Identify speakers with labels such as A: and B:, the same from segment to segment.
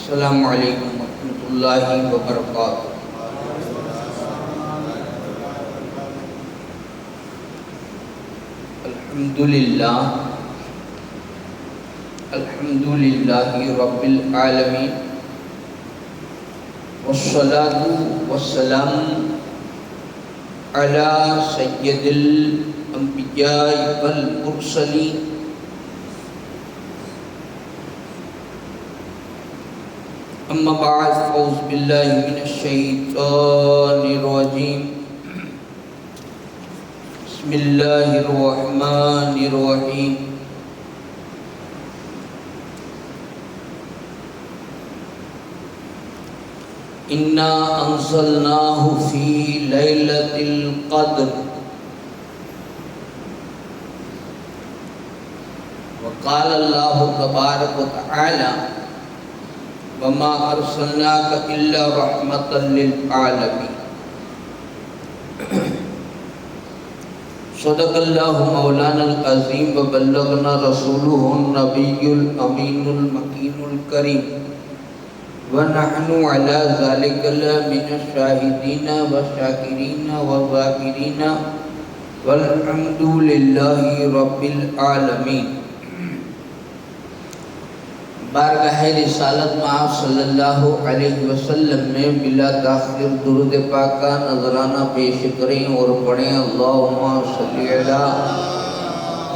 A: السلام علیکم ورحمۃ اللہ وبرکاتہ۔ الحمدللہ رب العالمین، والصلاة والسلام علی سید الانبیاء والمرسلین، اما بعد اعوذ باللہ من الشیطان الرجیم، بسم اللہ الرحمن الرحیم۔ انا انزلناہ فی لیلۃ القدر، وقال اللہ تبارک وتعالی وما ارسلناک الا رحمۃ للعالمین۔ صدق اللہ مولانا العظیم وبلغنا رسولہ النبی الامین المکین الکریم، ونحن علی ذلک لمن الشاہدین والشاکرین والذاکرین والحمد للہ رب العالمین۔ بارگاہ رسالت مآب صلی اللہ علیہ وسلم میں بلا تاخیر درود پاکہ نذرانہ پیش کریں اور پڑھیں اللہم صلی علی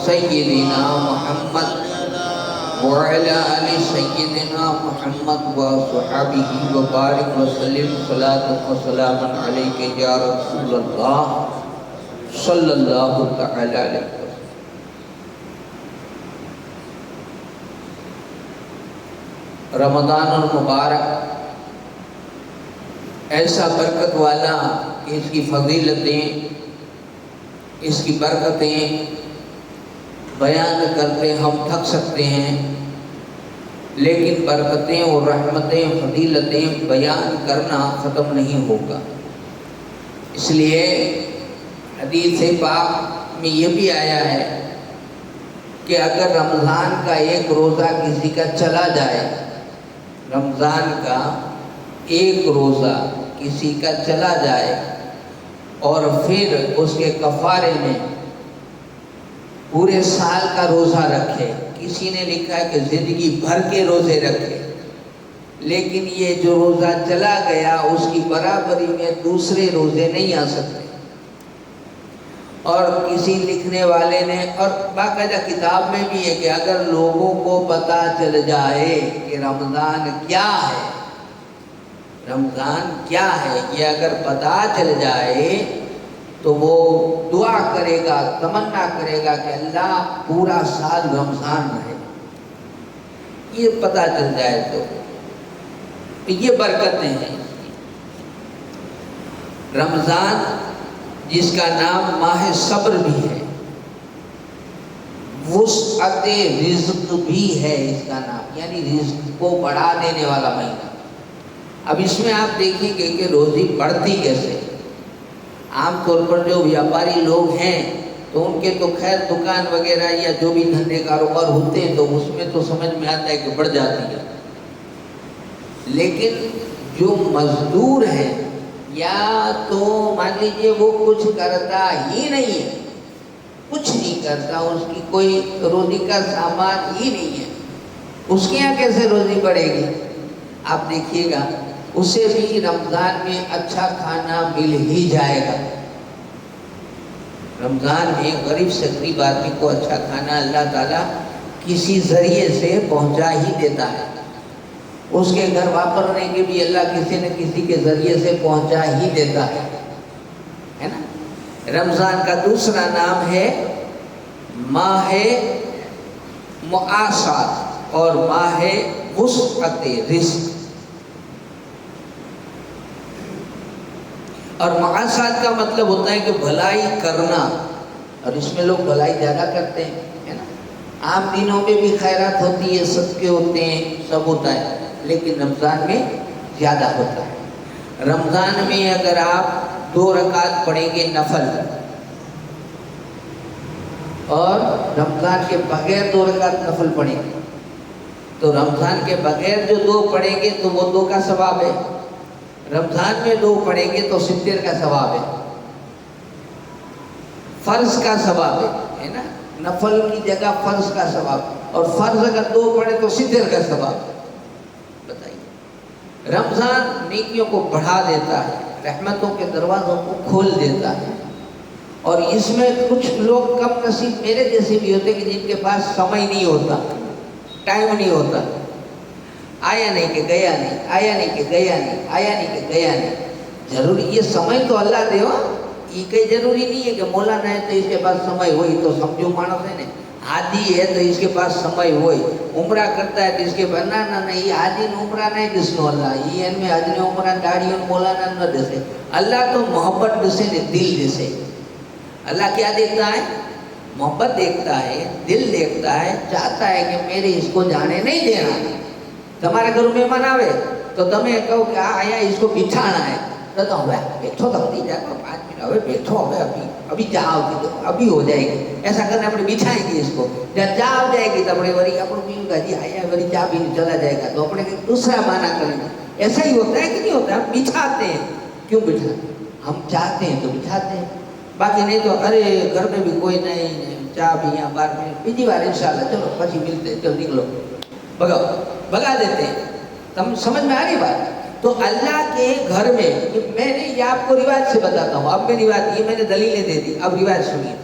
A: سیدنا محمد وعلی آل سیدنا محمد وصحابہ وبارک وسلم صلاۃ و سلام علیک یا رسول اللہ صلی اللہ تعالی علیہ وسلم۔ رمضان المبارک ایسا برکت والا کہ اس کی فضیلتیں، اس کی برکتیں بیان کرتے ہم تھک سکتے ہیں، لیکن برکتیں اور رحمتیں، فضیلتیں بیان کرنا ختم نہیں ہوگا۔ اس لیے حدیث پاک میں یہ بھی آیا ہے کہ اگر رمضان کا ایک روزہ کسی کا چلا جائے، رمضان کا ایک روزہ کسی کا چلا جائے اور پھر اس کے کفارے میں پورے سال کا روزہ رکھے، کسی نے لکھا ہے کہ زندگی بھر کے روزے رکھے، لیکن یہ جو روزہ چلا گیا اس کی برابری میں دوسرے روزے نہیں آ سکتے۔ اور کسی لکھنے والے نے، اور باقاعدہ کتاب میں بھی ہے کہ اگر لوگوں کو پتہ چل جائے کہ رمضان کیا ہے، رمضان کیا ہے، یہ اگر پتہ چل جائے تو وہ دعا کرے گا، تمنا کرے گا کہ اللہ پورا سال رمضان رہے، یہ پتہ چل جائے تو یہ برکتیں ہیں۔ رمضان جس کا نام ماہ صبر بھی ہے، وسعت رزق بھی ہے اس کا نام، یعنی رزق کو بڑھا دینے والا مہینہ۔ اب اس میں آپ دیکھیں گے کہ روزی بڑھتی کیسے۔ عام طور پر جو بیاپاری لوگ ہیں تو ان کے تو خیر دکان وغیرہ یا جو بھی دھندے کاروبار ہوتے ہیں تو اس میں تو سمجھ میں آتا ہے کہ بڑھ جاتی ہے، لیکن جو مزدور ہیں یا تو مان لیجیے وہ کچھ کرتا ہی نہیں ہے، کچھ نہیں کرتا، اس کی کوئی روزی کا سامان ہی نہیں ہے، اس کے یہاں کیسے روزی بڑھے گی؟ آپ دیکھیے گا اسے بھی رمضان میں اچھا کھانا مل ہی جائے گا۔ رمضان میں غریب سے غریب آدمی کو اچھا کھانا اللہ تعالیٰ کسی ذریعے سے پہنچا ہی دیتا ہے، اس کے گھر واپرنے کے بھی اللہ کسی نہ کسی کے ذریعے سے پہنچا ہی دیتا ہے نا۔ رمضان کا دوسرا نام ہے ماہ معاشات اور ماہ وسعت رزق۔ اور معاشات کا مطلب ہوتا ہے کہ بھلائی کرنا، اور اس میں لوگ بھلائی زیادہ کرتے ہیں، ہے نا۔ عام دنوں میں بھی خیرات ہوتی ہے، صدقے ہوتے ہیں، سب ہوتا ہے، لیکن رمضان میں زیادہ ہوتا ہے۔ رمضان میں اگر آپ 2 رکعت پڑھیں گے نفل، اور رمضان کے بغیر 2 رکعت نفل پڑھیں تو رمضان کے بغیر جو 2 پڑھیں گے تو وہ 2 کا ثواب ہے، رمضان میں 2 پڑھیں گے تو 70 کا ثواب ہے، فرض کا ثواب ہے نا، نفل کی جگہ فرض کا ثواب، اور فرض اگر 2 پڑھے تو 70 کا ثواب۔ بتائیے، رمضان نیکیوں کو بڑھا دیتا ہے، رحمتوں کے دروازوں کو کھول دیتا ہے، اور اس میں کچھ لوگ کم نصیب میرے جیسے بھی ہوتے کہ جن کے پاس سمے نہیں ہوتا، ٹائم نہیں ہوتا، آیا نہیں کہ گیا نہیں، آیا نہیں کہ گیا نہیں، آیا نہیں کہ گیا نہیں۔ ضروری یہ سمے تو اللہ دے، یہ کئی ضروری نہیں ہے کہ مولانا ہے تو اس کے پاس سمے ہوئی تو سمجھو مانس ہے نا، حاجی ہے تو اس کے پاس سمے ہوئی، عمرہ کرتا ہے تو اس کے پاس نہ یہ حاجی نے عمرہ نہیں دسنو اللہ، یہ ان میں حج نے عمرہ داڑھی مولانا نہ دسے، اللہ تو محبت دسے نے دل دسے۔ اللہ کیا دیکھتا ہے؟ محبت دیکھتا ہے، دل دیکھتا ہے، چاہتا ہے کہ میرے اس کو جانے نہیں دینا۔ تمہارے گھر مہمان آوے تو تمہیں کہو کہ آیا اس کو بٹھانا ہے تو ہوئے بیٹھو تو نہیں جاتا، 5 منٹ ہوئے بیٹھو ہوئے، ابھی جاؤ گی ابھی ہو جائے گی، ایسا کرنا اپنے بٹھائیں گے اس کو، جب جا ہو جائے گی تو اپنے وری اپنے بھی گا جی آیا وری جا بھی چلا جائے گا تو اپنے دوسرا معنی کریں گے۔ ایسا ہی ہوتا ہے کہ نہیں ہوتا؟ ہم بٹھاتے ہیں، کیوں بٹھاتے ہیں؟ ہم چاہتے ہیں تو بٹھاتے ہیں، باقی نہیں تو ارے گھر میں بھی کوئی نہیں، چاہ بھی یہاں بار میں بیجی بار انشاءاللہ چلو پچھی ملتے چلو نکلو، بگا دیتے ہیں۔ تم سمجھ میں آ رہی بات؟ تو اللہ کے گھر میں، میں نے یہ آپ کو روایت سے بتاتا ہوں، اب میں روایت یہ میں نے دلیلیں دے دی، اب روایت سنیے۔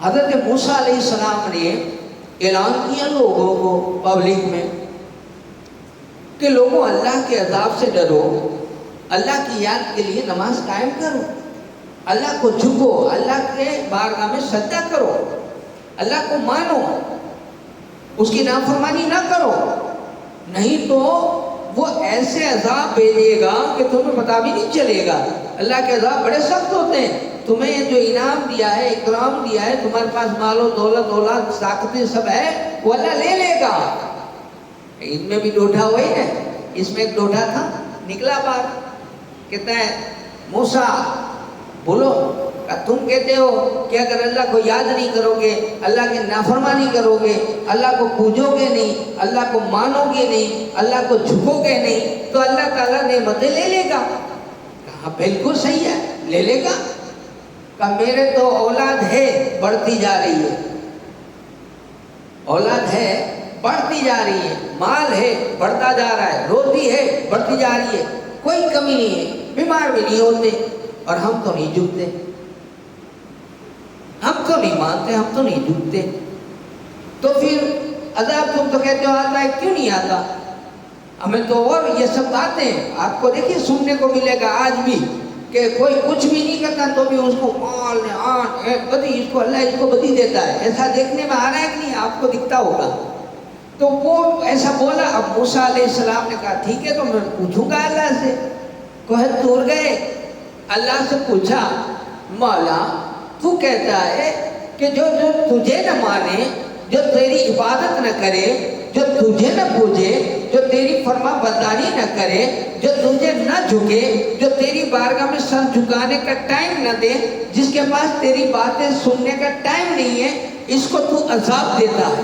A: حضرت موسیٰ علیہ السلام نے اعلان کیا لوگوں کو پبلک میں کہ لوگوں اللہ کے عذاب سے ڈرو، اللہ کی یاد کے لیے نماز قائم کرو، اللہ کو جھکو، اللہ کے بارگاہ میں سجدہ کرو، اللہ کو مانو، اس کی نافرمانی نہ کرو، نہیں تو وہ ایسے عذاب بھیجے گا کہ تمہیں پتہ بھی نہیں چلے گا۔ اللہ کے عذاب بڑے سخت ہوتے ہیں، تمہیں جو انعام دیا ہے، اکرام دیا ہے، تمہارے پاس مال و دولت اولاد طاقتیں سب ہے، وہ اللہ لے لے گا۔ ان میں بھی ڈوڈھا ہوئی ہے، اس میں ایک ڈوڈھا تھا، نکلا باہر، کہتا ہے موسیٰ بولو، تم کہتے ہو کہ اگر اللہ کو یاد نہیں کرو گے، اللہ کی نافرمانی کرو گے، اللہ کو پوجو گے نہیں، اللہ کو مانو گے نہیں، اللہ کو جھکو گے نہیں، تو اللہ تعالیٰ نعمتیں لے لے گا۔ کہا بالکل صحیح ہے، لے لے گا۔ کہا میرے تو اولاد ہے بڑھتی جا رہی ہے، اولاد ہے بڑھتی جا رہی ہے، مال ہے بڑھتا جا رہا ہے، روزی ہے بڑھتی جا رہی ہے، کوئی کمی نہیں ہے، بیمار بھی نہیں ہوتے، اور ہم تو نہیں جھکتے، ہم تو نہیں مانتے، ہم تو نہیں جھکتے، تو پھر عذاب تم تو کہتے ہو آتا ہے، کیوں نہیں آتا؟ ہمیں تو اور یہ سب باتیں آپ کو دیکھیے سننے کو ملے گا آج بھی، کہ کوئی کچھ بھی نہیں کرتا تو بھی اس کو مال آن بدی، اس کو اللہ اس کو بدی دیتا ہے، ایسا دیکھنے میں آ رہا ہے کہ نہیں؟ آپ کو دکھتا ہوگا۔ تو وہ ایسا بولا، اب موسیٰ علیہ السلام نے کہا ٹھیک ہے تو میں پوچھوں گا اللہ سے۔ کوہ طور گئے، اللہ سے پوچھا مولا تو کہتا ہے کہ جو تجھے نہ مانے، جو تیری عبادت نہ کرے، جو تجھے نہ پوجے، جو تیری فرما برداری نہ کرے، جو تجھے نہ جھکے، جو تیری بارگاہ میں سر جھکانے کا ٹائم نہ دے، جس کے پاس تیری باتیں سننے کا ٹائم نہیں ہے، اس کو تو عذاب دیتا ہے،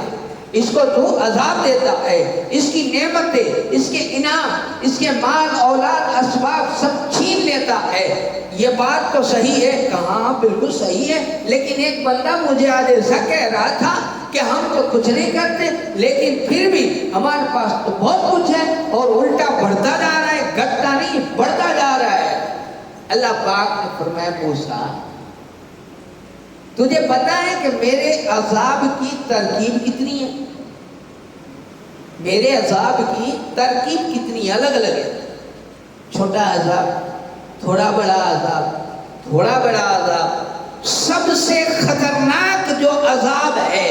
A: اس کو تو عذاب دیتا ہے، اس کی نعمتیں، اس کے انعام، اس کے مال اولاد اسباب سب چھین لیتا ہے۔ یہ بات تو صحیح ہے، کہاں بالکل صحیح ہے، لیکن ایک بندہ مجھے آج ایسا کہہ رہا تھا کہ ہم تو کچھ نہیں کرتے لیکن پھر بھی ہمارے پاس تو بہت کچھ ہے، اور الٹا بڑھتا جا رہا ہے، گھٹتا نہیں بڑھتا جا رہا ہے۔ اللہ پاک نے فرمایا موسیٰ تجھے پتا ہے کہ میرے عذاب کی ترکیب کتنی ہے؟ میرے عذاب کی ترکیب کتنی الگ الگ ہے، چھوٹا عذاب، تھوڑا بڑا عذاب، تھوڑا بڑا عذاب، سب سے خطرناک جو عذاب ہے،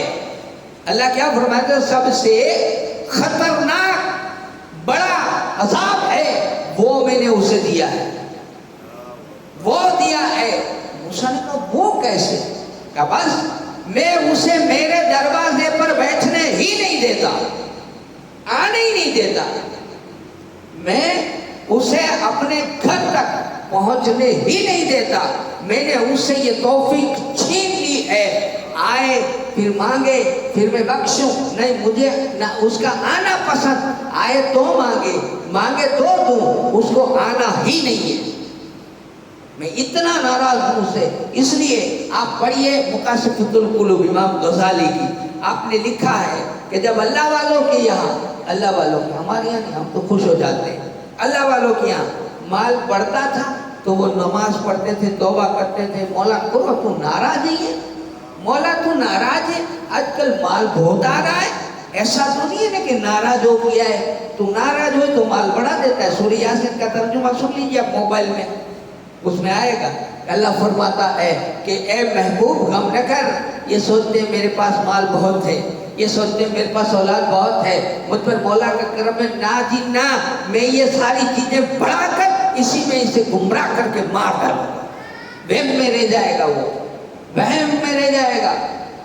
A: اللہ کیا فرماتا ہے؟ سب سے خطرناک بڑا عذاب ہے وہ میں نے اسے دیا ہے، وہ دیا ہے۔ موسیٰ نے کہا وہ کیسے؟ کہا بس میں اسے میرے دروازے پر بیٹھنے ہی نہیں دیتا، آنے ہی نہیں دیتا، میں اسے اپنے گھر تک پہنچنے ہی نہیں دیتا، میں نے اس سے یہ توفیق چھین لی ہے آئے پھر مانگے پھر میں بخشوں، نہیں مجھے نہ اس کا آنا پسند، آئے تو مانگے، مانگے تو دوں، اس کو آنا ہی نہیں ہے۔ میں اتنا ناراض ہوں اس سے۔ اس لیے آپ پڑھیے مقاصفۃ القلوب امام غزالی کی، آپ نے لکھا ہے کہ جب اللہ والوں کے یہاں، اللہ والوں کے، ہمارے یہاں نہیں، ہم تو خوش ہو جاتے ہیں، اللہ والوں کے یہاں مال بڑھتا تھا تو وہ نماز پڑھتے تھے، توبہ کرتے تھے، مولا کرو تو ناراض ہی ہے، مولا تو ناراض ہے، آج کل مال بہت آ رہا ہے، ایسا تو نہیں ہے نا کہ ناراض ہو گیا ہے، تو ناراض ہوئے تو مال بڑھا دیتا ہے۔ سورہ یاسین کا ترجمہ سن لیجیے آپ موبائل میں، اس میں آئے گا، اللہ فرماتا ہے کہ اے محبوب غم نہ کر، یہ سوچتے ہیں میرے پاس مال بہت ہے، یہ سوچتے ہیں میرے پاس اولاد بہت ہے، مجھ پر مولا کا کرم ہے، نہ جی نہ، میں یہ ساری چیزیں بڑھا کر اسی میں اسے گمراہ کر کے مار ڈالوں گا، وہم میں رہ جائے گا، وہ وہم میں رہ جائے گا۔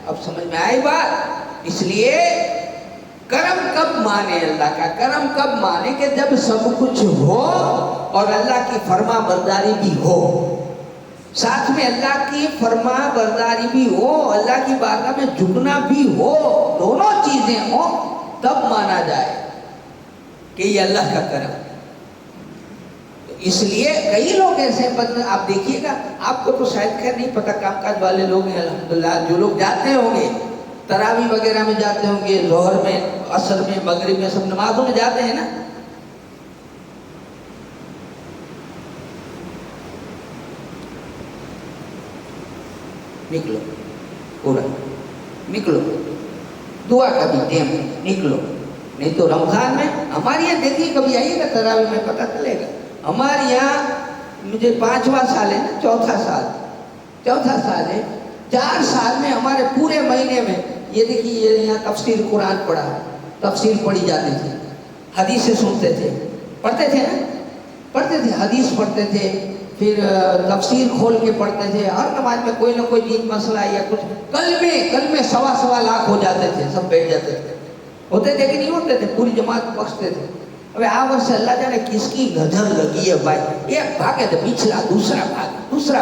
A: اب سمجھ میں آئی بات؟ اس لیے کرم کب مانے اللہ کا؟ کرم کب مانے کہ جب سب کچھ ہو اور اللہ کی فرما برداری بھی ہو، ساتھ میں اللہ کی فرما برداری بھی ہو، اللہ کی بارگاہ میں جھکنا بھی ہو، دونوں چیزیں ہوں، تب مانا جائے کہ یہ اللہ کا کرم۔ اس لیے کئی لوگ ایسے آپ دیکھیے گا، آپ کو تو شاید خیر نہیں پتہ، کام کاج والے لوگ ہیں الحمدللہ، جو لوگ جاتے ہوں گے تراویح وغیرہ میں جاتے ہوں گے، ظہر میں، عصر میں، مغرب میں، سب نمازوں میں جاتے ہیں نا، نکلو پورا نکلو، دعا کا بھی ٹائم نکلو، نہیں تو رمضان میں ہمارے یہاں دیکھیے، کبھی آئیے گا تراویح میں پتہ چلے گا، ہمارے یہاں مجھے 5واں سال ہے نا، چوتھا سال ہے، 4 سال میں ہمارے پورے مہینے میں یہ دیکھیے یہاں تفسیر قرآن پڑھا ہے، تفسیر پڑھی جاتی تھی، حدیثیں سنتے تھے، پڑھتے تھے نا، پڑھتے تھے، حدیث پڑھتے تھے، پھر تفسیر کھول کے پڑھتے تھے، ہر نماز میں کوئی نہ کوئی دین مسئلہ یا کچھ، کلمے 1.25 لاکھ ہو جاتے تھے، سب بیٹھ جاتے تھے، ہوتے تھے کہ نہیں ہوتے تھے، پوری جماعت بخشتے تھے۔ اب آور سے اللہ جانے کس کی نظر لگی ہے بھائی، ایک بھاگ ہے تو پچھلا دوسرا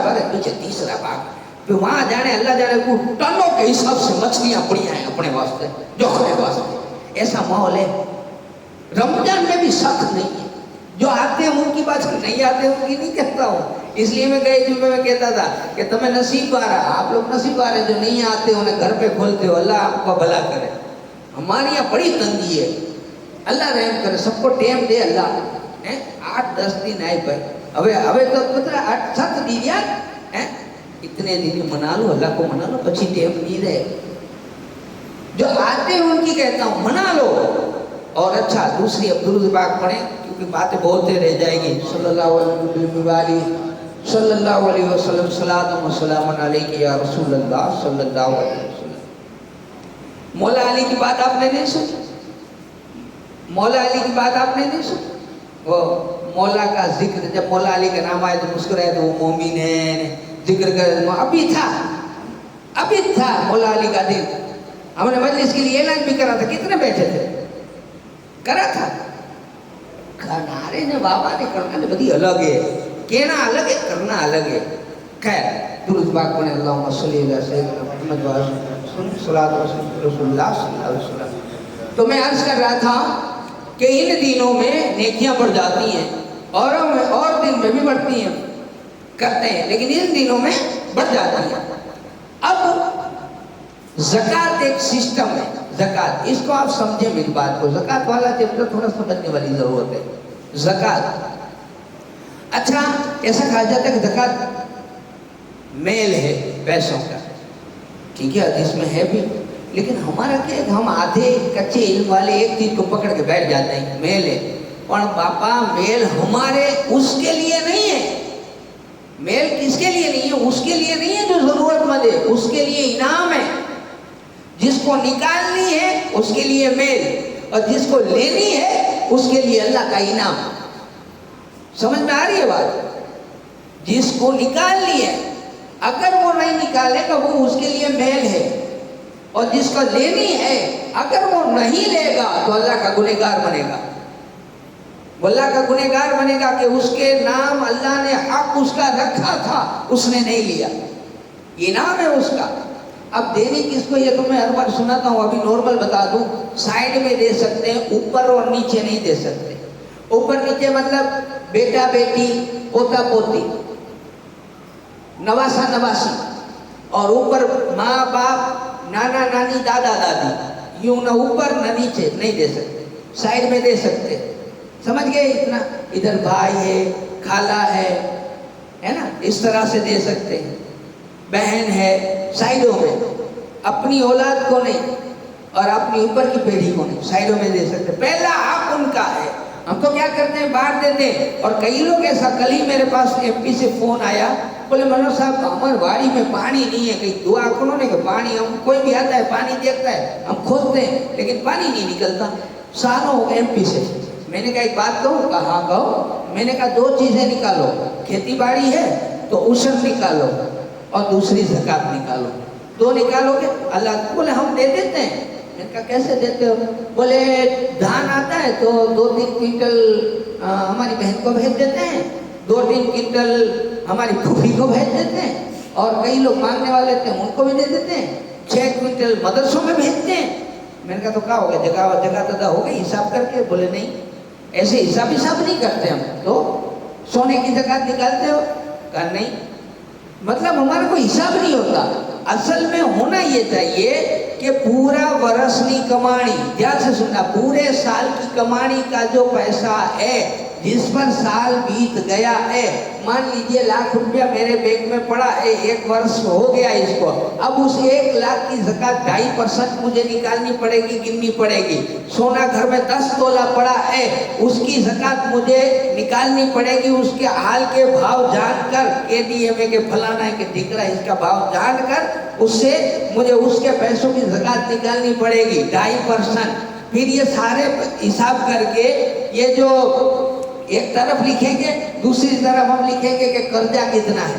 A: بھاگ ہے پیچھے تیسرا بھاگ، پھر وہاں جانے اللہ جانے کو ٹنوں کے حساب سے مچھلیاں پڑی ہیں اپنے واسطے، جوخرے واسطے، ایسا ماحول ہے۔ رمضان میں بھی سخت نہیں ہے، جو آتے ہیں ان کی بات، نہیں آتے ان کی نہیں کہتا ہوں، اس لیے میں گئے جمعے میں کہتا تھا کہ تمہیں نصیب آ رہا، آپ لوگ نصیب آ رہے، جو نہیں آتے انہیں گھر پہ کھولتے ہو، اللہ آپ کو بھلا کرے۔ ہمارے یہاں بڑی تنگی ہے، اللہ رحم کرے، سب کو ٹائم دے اللہ، 8-10 دن آئے پہ، ابھی تو پتہ 8-7 دن یار، اتنے دن منا لو، اللہ کو منا لو، پچھی ٹائم نہیں رہے، جو آتے ہیں ان کی کہتا ہوں منا لو۔ اور اچھا دوسری عبدالرحمن پاک پڑھیں کیونکہ باتیں بولتے رہ جائیں گی، صلی اللہ علیہ وسلم، صلاۃ و سلام علیک یا رسول اللہ صلی اللہ علیہ وسلم۔ مولا علی کی بات آپ نے نہیں سنی؟ مولا علی کی بات آپ نے نہیں سنی؟ وہ مولا کا ذکر، جب مولا علی کا نام آئے تو مسکرائے تو وہ مومن ہیں، ذکر کر، ابھی تھا مولا علی کا دن، ہم نے مجلس کے لیے اعلان بھی کرا تھا، کتنے بیٹھے تھے؟ کرا تھا، کنارے نے بابا نے کرنا نے بدی الگ ہے، کہنا الگ ہے، کرنا الگ ہے۔ خیر درود پاک پڑھیں، اللہم صلی علی سیدنا محمد صلاۃ و رسول اللہ صلی اللہ علیہ وسلم۔ تو میں عرض کر رہا تھا کہ ان دنوں میں نیکیاں بڑھ جاتی ہیں، اور دن میں بھی بڑھتی ہیں، کرتے ہیں، لیکن ان دنوں میں بڑھ جاتی ہیں۔ اب زکوٰۃ ایک سسٹم ہے، زکوٰۃ، اس کو آپ سمجھیں میری بات کو، زکوٰۃ والا چیپٹر تھوڑا سمجھنے والی ضرورت ہے۔ زکوٰۃ، اچھا ایسا کہا جاتا ہے کہ زکوٰۃ میل ہے پیسوں کا، ٹھیک ہے حدیث میں ہے بھی، لیکن ہمارا کیا ہے، ہم آدھے کچے علم والے ایک چیز کو پکڑ کے بیٹھ جاتے ہیں، میل ہے، اور باپا میل ہمارے اس کے لیے نہیں ہے، میل کس کے لیے نہیں ہے؟ اس کے لیے نہیں ہے جو ضرورت مند ہے، اس کے لیے انعام ہے، جس کو نکالنی ہے اس کے لیے میل، اور جس کو لینی ہے اس کے لیے اللہ کا انعام۔ سمجھ میں آ رہی ہے بات؟ جس کو نکالنی ہے اگر وہ نہیں نکالے گا وہ اس کے لیے میل ہے، اور جس کو لینی ہے اگر وہ نہیں لے گا تو اللہ کا گنہگار بنے گا، وہ اللہ کا گنہگار بنے گا کہ اس کے نام اللہ نے حق اس کا رکھا تھا، اس نے نہیں لیا، انعام ہے اس کا۔ اب دینے کس کو یہ تو میں ہر بار سناتا ہوں, ابھی نارمل بتا دوں. سائڈ میں دے سکتے ہیں, اوپر اور نیچے نہیں دے سکتے. اوپر نیچے مطلب بیٹا بیٹی, پوتا پوتی, نواسا نواسی, اور اوپر ماں باپ, نانا نانی, دادا دادی, یوں نہ اوپر نہ نیچے نہیں دے سکتے. سائڈ میں دے سکتے, سمجھ گئے اتنا. ادھر بھائی ہے, خالہ ہے نا, اس طرح سے دے سکتے ہیں. بہن ہے, سائڈوں میں. اپنی اولاد کو نہیں اور اپنی اوپر کی پیڑھی کو نہیں, سائڈوں میں دے سکتے. پہلا حق ان کا ہے. ہم تو کیا کرتے ہیں, باہر دیتے ہیں. اور کئی لوگ ایسا, کل ہی میرے پاس ایم پی سے فون آیا, بولے منوج صاحب ہمارے واڑی میں پانی نہیں ہے, کہیں دعا کرو نے کہ پانی, ہم کوئی بھی آتا ہے پانی دیکھتا ہے, ہم کھودتے ہیں لیکن پانی نہیں نکلتا. سالوں ہو گئے ایم پی سے. میں نے کہا ایک بات کہوں, کہا کہو. میں نے کہا دو چیزیں نکالو, کھیتی باڑی ہے تو عشر نکالو اور دوسری زکات نکالو. دو نکالو گے اللہ. بولے ہم دے دیتے ہیں. میں نے کہا کیسے دیتے ہو؟ بولے دھان آتا ہے تو 2-3 کوئنٹل ہماری بہن کو بھیج دیتے ہیں, 2-3 کوئنٹل ہماری پھوپھی کو بھیج دیتے ہیں, اور کئی لوگ مانگنے والے تھے ان کو بھی دے دیتے ہیں, 6 کوئنٹل مدرسوں میں بھیجتے ہیں. میں نے کہا تو کیا ہو گیا, جگہ ادا ہو گئی حساب کر کے؟ بولے نہیں, ایسے حساب نہیں کرتے ہم. تو سونے کی زکات نکالتے ہو؟ کہا نہیں. مطلب ہمارا کوئی حساب نہیں ہوتا. اصل میں ہونا یہ چاہیے کہ پورا برسنی کمائی, دھیان سے سننا, پورے سال کی کمائی کا جو پیسہ ہے جس پر سال بیت گیا ہے, مان لیجئے 1,00,000 روپیہ میرے بینک میں پڑا ہے, 1 برس ہو گیا اس کو, اب اس 1,00,000 کی زکات 2.5% مجھے نکالنی پڑے گی, گننی پڑے گی. سونا گھر میں 10 تولہ پڑا ہے, اس کی زکات مجھے نکالنی پڑے گی, اس کے حال کے بھاؤ جان کر, KDMA کے فلانا ہے کہ ٹھیکرا, اس کا بھاؤ جان کر اس سے مجھے اس کے پیسوں کی زکات نکالنی پڑے گی 2.5%. پھر یہ سارے حساب کر کے یہ جو ایک طرف لکھیں گے, دوسری طرف ہم لکھیں گے کہ قرضہ کتنا ہے,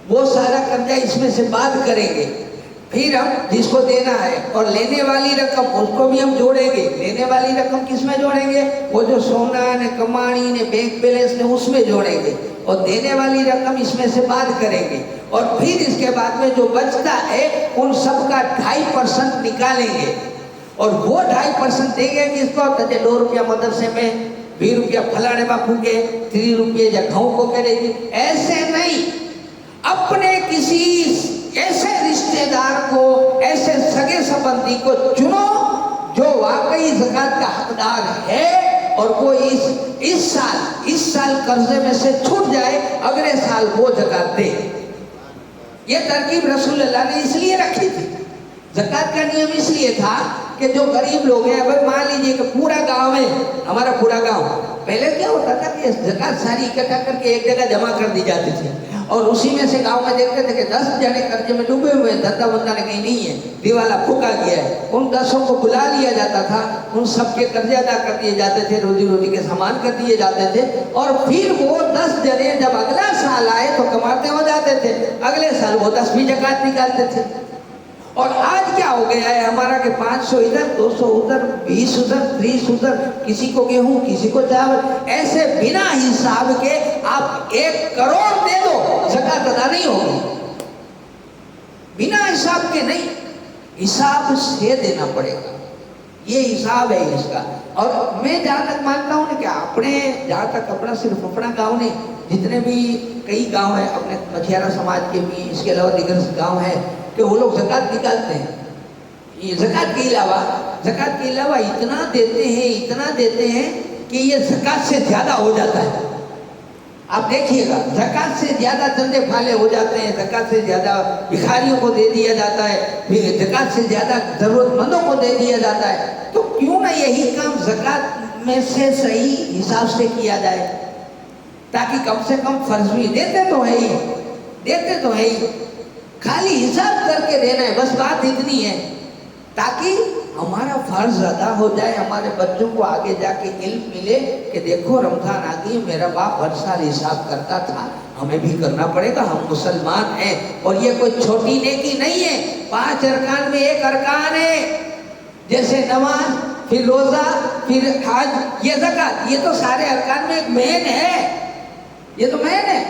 A: وہ سارا قرضہ اس میں سے بات کریں گے. پھر ہم جس کو دینا ہے اور لینے والی رقم اس کو بھی ہم جوڑیں گے. لینے والی رقم کس میں جوڑیں گے؟ وہ جو سونا نے, کمائی نے, بینک بیلنس نے, اس میں جوڑیں گے. اور دینے والی رقم اس میں سے بات کریں گے. اور پھر اس کے بعد میں جو بچتا ہے ان سب کا 2.5% نکالیں گے. اور وہ 2.5% دیں گے کس کو؟ 2 روپیہ مدرسے میں, 20 روپیہ فلانے باپو کے, 3 روپیہ یا گھؤں کو کرے گی. ایسے نہیں, اپنے کسی ایسے رشتہ دار کو, ایسے سگے سبندی کو چنو جو واقعی زکات کا حقدار ہے, اور وہ اس سال قرضے میں سے چھوٹ جائے, اگلے سال وہ زکات دے. یہ ترکیب رسول اللہ نے اس لیے رکھی تھی. زکات کا نیم اس لیے تھا کہ جو غریب لوگ ہیں, اب مان لیجئے کہ پورا گاؤں ہے, ہمارا پورا گاؤں, پہلے کیا ہوتا تھا کہ زکات ساری اکٹھا کر کے ایک جگہ جمع کر دی جاتی تھی, اور اسی میں سے گاؤں میں دیکھتے تھے کہ 10 جنے قرضے میں ڈوبے ہوئے ہیں, دھندا بندہ نے کہیں نہیں ہے, دیوالا پھونکا گیا ہے. ان 10 کو بلا لیا جاتا تھا, ان سب کے قرضے ادا کر دیے جاتے تھے, روزی کے سامان کر دیے جاتے تھے, اور پھر وہ 10 جنے جب اگلا سال آئے تو کماتے ہو جاتے تھے, اگلے سال وہ 10 بھی زکات نکالتے تھے. اور آج کیا ہو گیا ہے ہمارا کہ 500 ادھر, 200 ادھر, 20 ادھر, 30 ادھر, کسی کو گیہوں, کسی کو چاول, ایسے بنا حساب کے آپ 1 کروڑ دے دو, زکات ادا نہیں ہوگی. بنا حساب کے نہیں, حساب سے دینا پڑے گا. یہ حساب ہے اس کا. اور میں جہاں تک مانتا ہوں کہ اپنے, جہاں تک اپنا صرف اپنا گاؤں نہیں, جتنے بھی کئی گاؤں ہیں اپنے مچھیارا سماج کے بھی, اس کے علاوہ دیگر گاؤں ہیں کہ وہ لوگ زکات نکالتے ہیں. یہ زکات کے علاوہ اتنا دیتے ہیں کہ یہ زکات سے زیادہ ہو جاتا ہے. آپ دیکھیے گا, زکات سے زیادہ دندے پھالے ہو جاتے ہیں, زکات سے زیادہ بھکاریوں کو دے دیا جاتا ہے, زکات سے زیادہ ضرورت مندوں کو دے دیا جاتا ہے. تو کیوں نہ یہی کام زکات میں سے صحیح حساب سے کیا جائے, تاکہ کم سے کم فرض بھی دیتے تو ہے ہی, خالی حساب کر کے دینا ہے, بس بات اتنی ہے, تاکہ ہمارا فرض ادا ہو جائے, ہمارے بچوں کو آگے جا کے علم ملے کہ دیکھو رمضان آ گئی, میرا باپ ہر سال حساب کرتا تھا, ہمیں بھی کرنا پڑے گا, ہم مسلمان ہیں. اور یہ کوئی چھوٹی نیکی نہیں ہے, 5 ارکان میں ایک ارکان ہے, جیسے نماز, پھر روزہ, پھر حج, یہ زکات, یہ تو سارے ارکان میں ایک مین ہے, یہ تو مین ہے.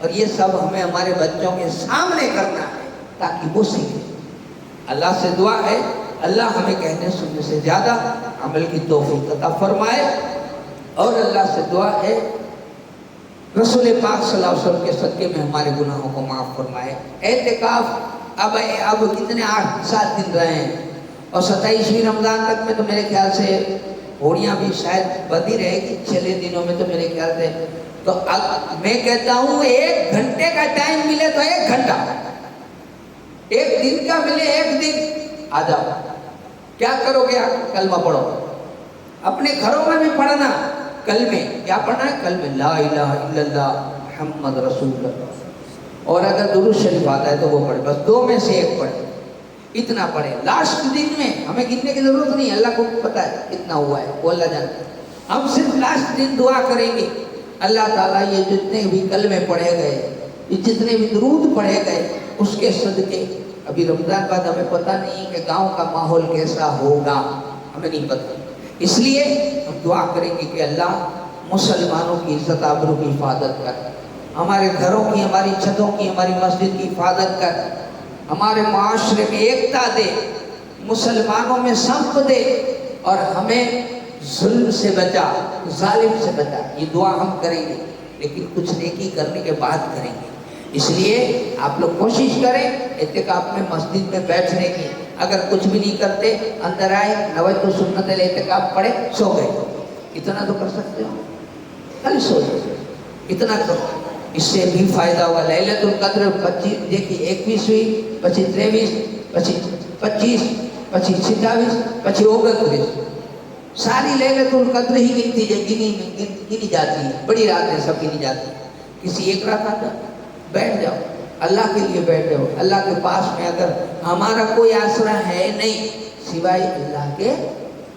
A: اور یہ سب ہمیں ہمارے بچوں کے سامنے کرنا ہے. تاکہ وہ سیکھے. اللہ سے دعا ہے اللہ ہمیں کہنے سننے سے زیادہ عمل کی توفیق عطا فرمائے. اور اللہ سے دعا ہے رسول پاک صلی اللہ علیہ وسلم کے صدقے میں ہمارے گناہوں کو معاف فرمائے. اعتکاف اب کتنے 8-7 دن رہے ہیں اور 27ویں رمضان تک میں تو میرے خیال سے ہوڑیاں بھی شاید بند ہی رہے گی 6 دنوں میں تو میرے خیال سے. تو میں کہتا ہوں 1 گھنٹے کا ٹائم ملے تو 1 گھنٹہ, 1 دن کا ملے 1 دن آ جاؤ. کیا کرو گے آپ؟ کلمہ پڑھو. اپنے گھروں میں بھی پڑھنا کلمے. کیا پڑھنا ہے؟ کلمے لا الہ الا اللہ محمد رسول اللہ. اور اگر درود شریف آتا ہے تو وہ پڑھے, بس 2 میں سے 1 پڑھے, اتنا پڑھے. لاسٹ دن میں ہمیں گننے کی ضرورت نہیں, اللہ کو پتہ ہے کتنا ہوا ہے, وہ اللہ جانتا ہے. ہم صرف لاسٹ دن دعا کریں گے اللہ تعالیٰ یہ جتنے بھی کلمے پڑھے گئے, یہ جتنے بھی درود پڑھے گئے, اس کے صدقے. ابھی رمضان بعد ہمیں پتہ نہیں کہ گاؤں کا ماحول کیسا ہوگا, ہمیں نہیں پتہ. اس لیے ہم دعا کریں گے کہ اللہ مسلمانوں کی عزت آبرو کی حفاظت کر, ہمارے گھروں کی, ہماری چھتوں کی, ہماری مسجد کی حفاظت کر, ہمارے معاشرے میں ایکتا دے, مسلمانوں میں سمت دے, اور ہمیں ظلم سے بچا, ظالم سے بچا. یہ دعا ہم کریں گے لیکن کچھ نیکی کرنے کے بعد کریں گے. اس لیے آپ لوگ کوشش کریں اعتکاف میں مسجد میں بیٹھنے کی. اگر کچھ بھی نہیں کرتے اندر آئے, نویت سنت الاعتکاف پڑھے, سو گئے. اتنا تو کر سکتے ہو, خالی سو جائے, اتنا کرو. اس سے بھی فائدہ ہوگا. لیلۃ القدر 25 دیکھیے 21ویں, 25 23, 25 26, 29 ساری لیلۃ القدر ہی گنی جاتی ہے. بڑی راتیں سب گنی جاتی ہیں. کسی ایک رات آتا بیٹھ جاؤ, اللہ کے لیے بیٹھے ہو. اللہ کے پاس میں اگر ہمارا کوئی آسرا ہے نہیں سوائے اللہ کے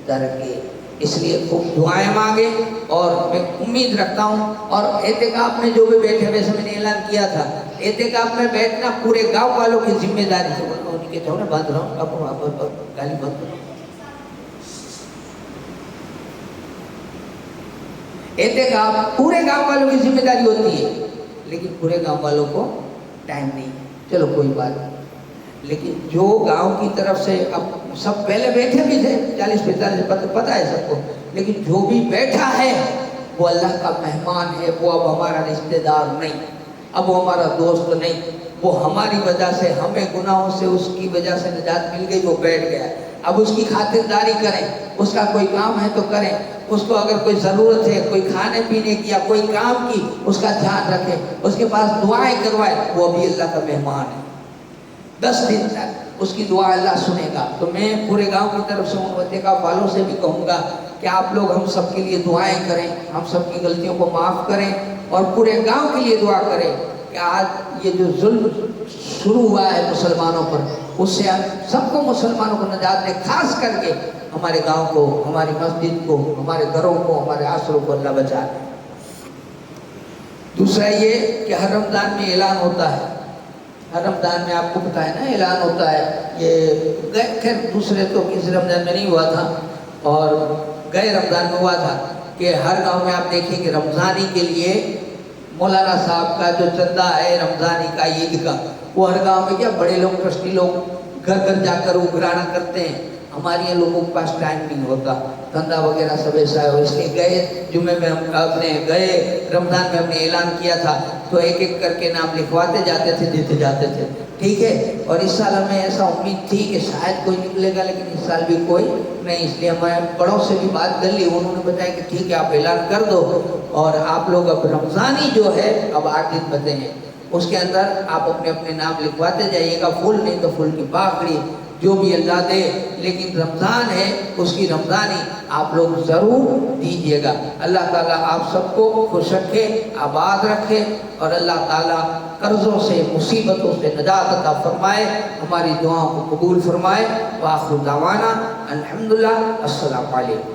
A: در کے, اس لیے خوب دعائیں مانگے. اور میں امید رکھتا ہوں, اور اعتکاف میں جو بھی بیٹھے, ویسے میں نے اعلان کیا تھا اعتکاف میں بیٹھنا پورے گاؤں والوں کی ذمہ داری سے. ان کے جو بند رہو, گالی بند کرو. اعتکاف پورے گاؤں والوں کی ذمہ داری ہوتی ہے, لیکن پورے گاؤں والوں کو ٹائم نہیں. چلو کوئی بات نہیں, لیکن جو گاؤں کی طرف سے, اب سب پہلے بیٹھے بھی تھے 40-45 پتہ ہے سب کو, لیکن جو بھی بیٹھا ہے وہ اللہ کا مہمان ہے. وہ اب ہمارا رشتہ دار نہیں, اب وہ ہمارا دوست نہیں. وہ ہماری وجہ سے, ہمیں گناہوں سے اس کی وجہ سے نجات مل گئی, وہ بیٹھ گیا. اب اس کی خاطرداری کریں, اس کا کوئی کام ہے تو کریں, اس کو اگر کوئی ضرورت ہے, کوئی کھانے پینے کی یا کوئی کام کی, اس کا دھیان رکھیں, اس کے پاس دعائیں کروائیں. وہ ابھی اللہ کا مہمان ہے. 10 دن تک اس کی دعا اللہ سنے گا. تو میں پورے گاؤں کی طرف سے ان اعتکاف والوں سے بھی کہوں گا کہ آپ لوگ ہم سب کے لیے دعائیں کریں, ہم سب کی غلطیوں کو معاف کریں, اور پورے گاؤں کے لیے دعا کریں کہ آج یہ جو ظلم شروع ہوا ہے مسلمانوں پر, اس سے سب کو, مسلمانوں کو نجات دے. خاص کر کے ہمارے گاؤں کو, ہماری مسجد کو, ہمارے گھروں کو, ہمارے عاشروں کو اللہ بچائے. دوسرا یہ کہ ہر رمضان میں اعلان ہوتا ہے. ہر رمضان میں آپ کو پتہ ہے نا اعلان ہوتا ہے. یہ خیر دوسرے تو کسی رمضان میں نہیں ہوا تھا, اور گئے رمضان میں ہوا تھا کہ ہر گاؤں میں آپ دیکھیں کہ رمضانی کے لیے مولانا صاحب کا جو چندہ ہے رمضانی کا, عید کا, وہ ہر گاؤں میں کیا بڑے لوگ, ٹرسٹی لوگ گھر گھر جا کر اگرانا کرتے ہیں. ہمارے یہاں لوگوں کے پاس ٹائم نہیں ہوتا, دھندا وغیرہ سب ایسا ہے. اس لیے گئے جمعے میں ہم اپنے گئے رمضان میں ہم نے اعلان کیا تھا, تو ایک ایک کر کے نام لکھواتے جاتے تھے, دیتے جاتے تھے. ٹھیک ہے. اور اس سال ہمیں ایسا امید تھی کہ شاید کوئی نکلے گا, لیکن اس سال بھی کوئی نہیں. اس لیے ہمارے بڑوں سے بھی بات کر لی, انہوں نے بتایا کہ ٹھیک ہے آپ اعلان کر دو, اور آپ لوگ اب رمضانی جو ہے اب 8 دن بچے ہیں, اس کے اندر آپ اپنے اپنے نام لکھواتے جائیے گا. پھول نہیں تو پھول کی پاکڑی, جو بھی اللہ دے, لیکن رمضان ہے اس کی رمضانی آپ لوگ ضرور دیجیے گا. اللہ تعالیٰ آپ سب کو خوش رکھے, آباد رکھے, اور اللہ تعالیٰ قرضوں سے, مصیبتوں سے نجات عطا فرمائے, ہماری دعاؤں کو قبول فرمائے. وآخر دعوانا الحمدللہ. السلام علیکم.